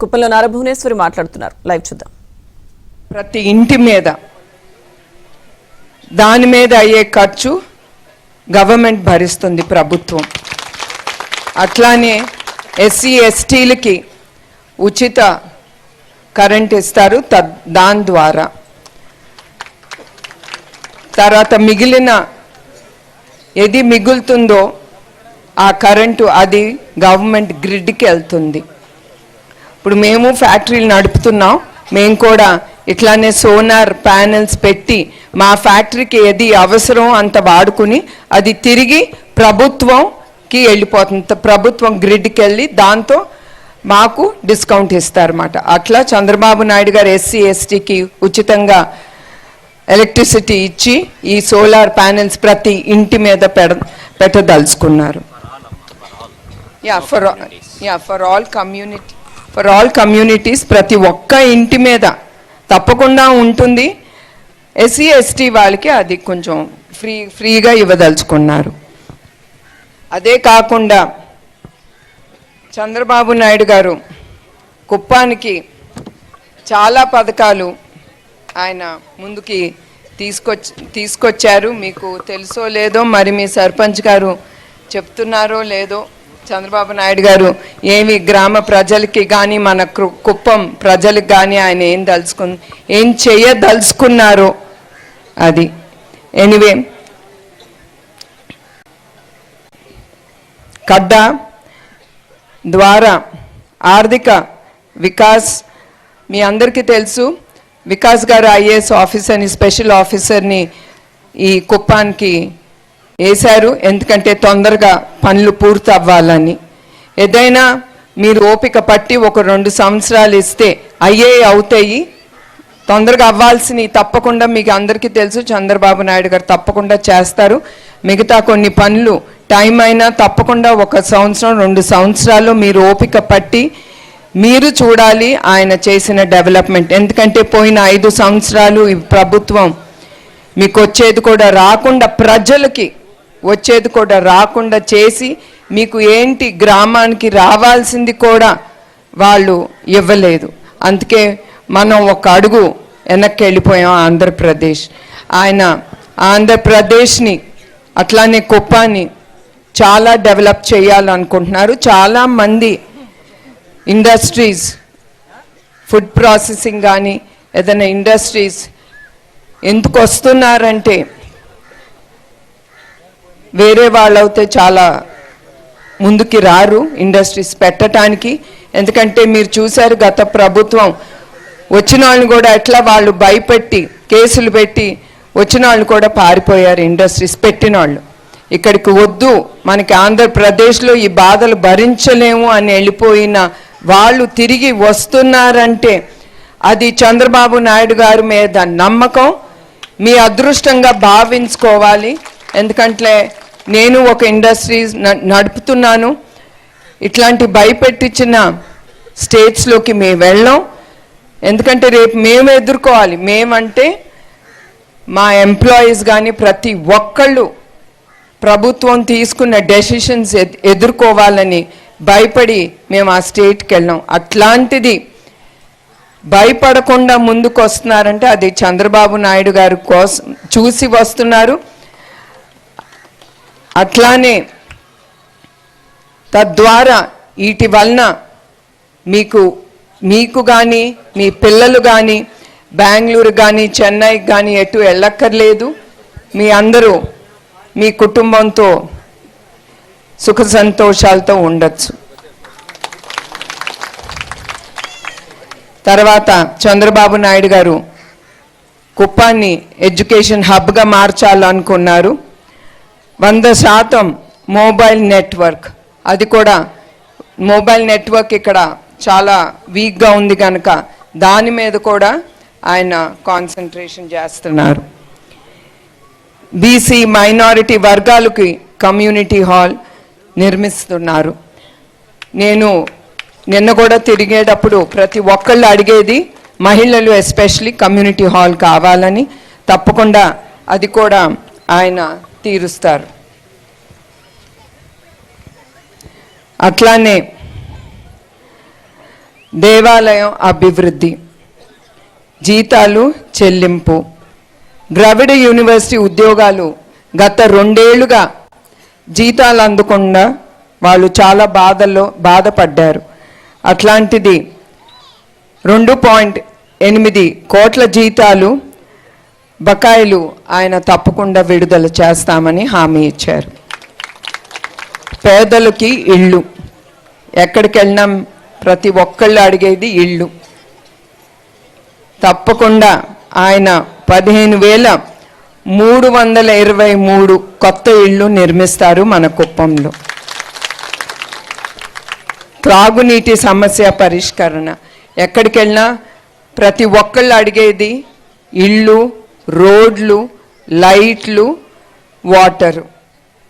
కుప్పంలో నారభువనేశ్వరి మాట్లాడుతున్నారు. లైవ్ చూద్దాం. ప్రతి ఇంటి మీద దాని మీద అయ్యే ఖర్చు గవర్నమెంట్ భరిస్తుంది, ప్రభుత్వం. అట్లానే ఎస్సీ ఎస్టీలకి ఉచిత కరెంట్ ఇస్తారు, దాని ద్వారా. తర్వాత మిగిలిన ఏది మిగులుతుందో ఆ కరెంటు అది గవర్నమెంట్ గ్రిడ్కి వెళ్తుంది. ఇప్పుడు మేము ఫ్యాక్టరీలు నడుపుతున్నాం, మేము కూడా ఇట్లానే సోలార్ ప్యానెల్స్ పెట్టి మా ఫ్యాక్టరీకి ఏది అవసరం అంత వాడుకుని అది తిరిగి ప్రభుత్వంకి వెళ్ళిపోతుంది. ప్రభుత్వం గ్రిడ్కి వెళ్ళి దాంతో మాకు డిస్కౌంట్ ఇస్తారన్నమాట. అట్లా చంద్రబాబు నాయుడు గారు ఎస్సీ ఎస్టీకి ఉచితంగా ఎలక్ట్రిసిటీ ఇచ్చి ఈ సోలార్ ప్యానెల్స్ ప్రతి ఇంటి మీద పెట్టదలుచుకున్నారు. ఫర్ ఆల్ కమ్యూనిటీస్ ప్రతి ఒక్క ఇంటి మీద తప్పకుండా ఉంటుంది. ఎస్సీ ఎస్టీ వాళ్ళకి అది కొంచెం ఫ్రీగా ఇవ్వదలుచుకున్నారు. అదే కాకుండా చంద్రబాబు నాయుడు గారు కుప్పానికి చాలా పథకాలు ఆయన ముందుకి తీసుకొచ్చారు. మీకు తెలుసో లేదో, మరి మీ సర్పంచ్ గారు చెప్తున్నారో లేదో, చంద్రబాబు నాయుడు గారు ఏమి గ్రామ ప్రజలకి కానీ మన కుప్పం ప్రజలకు కానీ ఆయన ఏం చేయదలుచుకున్నారో అది. ఎనీవే, కడ్డా ద్వారా ఆర్థిక వికాస్ మీ అందరికీ తెలుసు. వికాస్ గారు ఐఏఎస్ ఆఫీసర్ని, స్పెషల్ ఆఫీసర్ని ఈ కుప్పానికి వేశారు, ఎందుకంటే తొందరగా పనులు పూర్తి అవ్వాలని. ఏదైనా మీరు ఓపిక పట్టి ఒక 2 సంవత్సరాలు ఇస్తే అవుతాయి. తొందరగా అవ్వాల్సినవి తప్పకుండా మీకు అందరికీ తెలుసు, చంద్రబాబు నాయుడు గారు తప్పకుండా చేస్తారు. మిగతా కొన్ని పనులు టైం అయినా తప్పకుండా 1 సంవత్సరం 2 సంవత్సరాలు మీరు ఓపిక పట్టి మీరు చూడాలి ఆయన చేసిన డెవలప్మెంట్. ఎందుకంటే పోయిన 5 సంవత్సరాలు ఈ ప్రభుత్వం మీకు వచ్చేది కూడా రాకుండా, ప్రజలకి వచ్చేది కూడా రాకుండా చేసి మీకు ఏంటి గ్రామానికి రావాల్సింది కూడా వాళ్ళు ఇవ్వలేదు. అందుకే మనం ఒక అడుగు వెనక్కి వెళ్ళిపోయాం ఆంధ్రప్రదేశ్. ఆయన ఆంధ్రప్రదేశ్ని అట్లానే కుప్పాన్ని చాలా డెవలప్ చేయాలనుకుంటున్నారు. చాలామంది ఇండస్ట్రీస్, ఫుడ్ ప్రాసెసింగ్ కానీ ఏదైనా ఇండస్ట్రీస్ ఎందుకు వస్తున్నారంటే వేరే వాళ్ళైతే చాలా ముందుకి రారు ఇండస్ట్రీస్ పెట్టడానికి. ఎందుకంటే మీరు చూశారు గత ప్రభుత్వం వచ్చిన వాళ్ళని కూడా ఎట్లా వాళ్ళు భయపెట్టి కేసులు పెట్టి వచ్చిన వాళ్ళు కూడా పారిపోయారు. ఇండస్ట్రీస్ పెట్టిన వాళ్ళు ఇక్కడికి వద్దు, మనకి ఆంధ్రప్రదేశ్లో ఈ బాధలు భరించలేము అని వెళ్ళిపోయిన వాళ్ళు తిరిగి వస్తున్నారంటే అది చంద్రబాబు నాయుడు గారి మీద నమ్మకం, మీ అదృష్టంగా భావించుకోవాలి. ఎందుకంటే నేను ఒక ఇండస్ట్రీస్ నడుపుతున్నాను. ఇట్లాంటి భయపెట్టించిన స్టేట్స్లోకి మేము వెళ్ళాం. ఎందుకంటే రేపు మేము ఎదుర్కోవాలి. మేమంటే మా ఎంప్లాయీస్ కానీ ప్రతి ఒక్కళ్ళు ప్రభుత్వం తీసుకున్న డెసిషన్స్ ఎదుర్కోవాలని భయపడి మేము ఆ స్టేట్కి వెళ్ళాం. అట్లాంటిది భయపడకుండా ముందుకు వస్తున్నారంటే అది చంద్రబాబు నాయుడు గారి కోసం చూసి వస్తున్నారు. అట్లానే తద్వారా వీటి వలన మీకు కానీ మీ పిల్లలు కానీ బెంగళూరు కానీ చెన్నైకి కానీ ఎటు వెళ్ళక్కర్లేదు. మీ అందరూ మీ కుటుంబంతో సుఖ సంతోషాలతో ఉండొచ్చు. తర్వాత చంద్రబాబు నాయుడు గారు కుప్పాన్ని ఎడ్యుకేషన్ హబ్గా మార్చాలనుకున్నారు. 100% మొబైల్ నెట్వర్క్, అది కూడా మొబైల్ నెట్వర్క్ ఇక్కడ చాలా వీక్గా ఉంది కనుక దాని మీద కూడా ఆయన కాన్సన్ట్రేషన్ చేస్తున్నారు. బీసీ మైనారిటీ వర్గాలకి కమ్యూనిటీ హాల్ నిర్మిస్తున్నారు. నేను నిన్న కూడా తిరిగేటప్పుడు ప్రతి ఒక్కళ్ళు అడిగేది మహిళలు ఎస్పెషలీ కమ్యూనిటీ హాల్ కావాలని. తప్పకుండా అది కూడా ఆయన తీరుస్తారు. అట్లానే దేవాలయం అభివృద్ధి, జీతాలు చెల్లింపు, ద్రవిడ యూనివర్సిటీ ఉద్యోగాలు గత 2 ఏళ్లుగా జీతాలు అందకుండా వాళ్ళు చాలా బాధపడ్డారు. అట్లాంటిది 2.8 కోట్ల జీతాలు బకాయిలు ఆయన తప్పకుండా విడుదల చేస్తామని హామీ ఇచ్చారు. పేదలకి ఇళ్ళు, ఎక్కడికి వెళ్ళినా ప్రతి ఒక్కళ్ళు అడిగేది ఇళ్ళు. తప్పకుండా ఆయన 15,323 కొత్త ఇళ్ళు నిర్మిస్తారు మన కుప్పంలో. త్రాగునీటి సమస్య పరిష్కరణ, ఎక్కడికి వెళ్ళినా ప్రతి ఒక్కళ్ళు అడిగేది ఇళ్ళు, రోడ్లు, లైట్లు, వాటరు,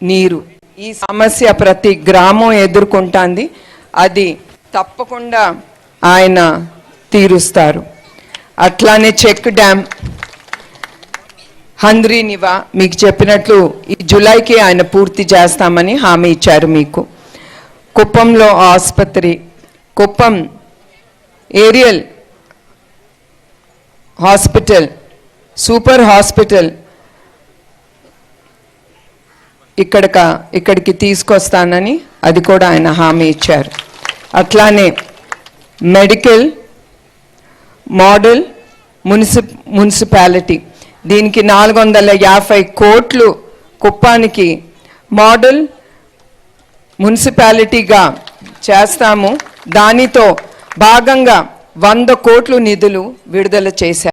నీరు. ఈ సమస్య ప్రతి గ్రామం ఎదుర్కొంటుంది. అది తప్పకుండా ఆయన తీరుస్తారు. అట్లానే చెక్ డ్యామ్, హంద్రీనివా మీకు చెప్పినట్లు ఈ జూలైకి ఆయన పూర్తి చేస్తామని హామీ ఇచ్చారు మీకు. కుప్పంలో ఆసుపత్రి, Kuppam area hospital, super hospital ఇక్కడికి తీసుకొస్తానని అది కూడా ఆయన హామీ ఇచ్చారు. అట్లానే మెడికల్ మోడల్ మున్సిపాలిటీ, దీనికి 450 కోట్లు కుప్పానికి మోడల్ మున్సిపాలిటీగా చేస్తాము. దానితో భాగంగా 100 కోట్లు నిధులు విడుదల చేశారు.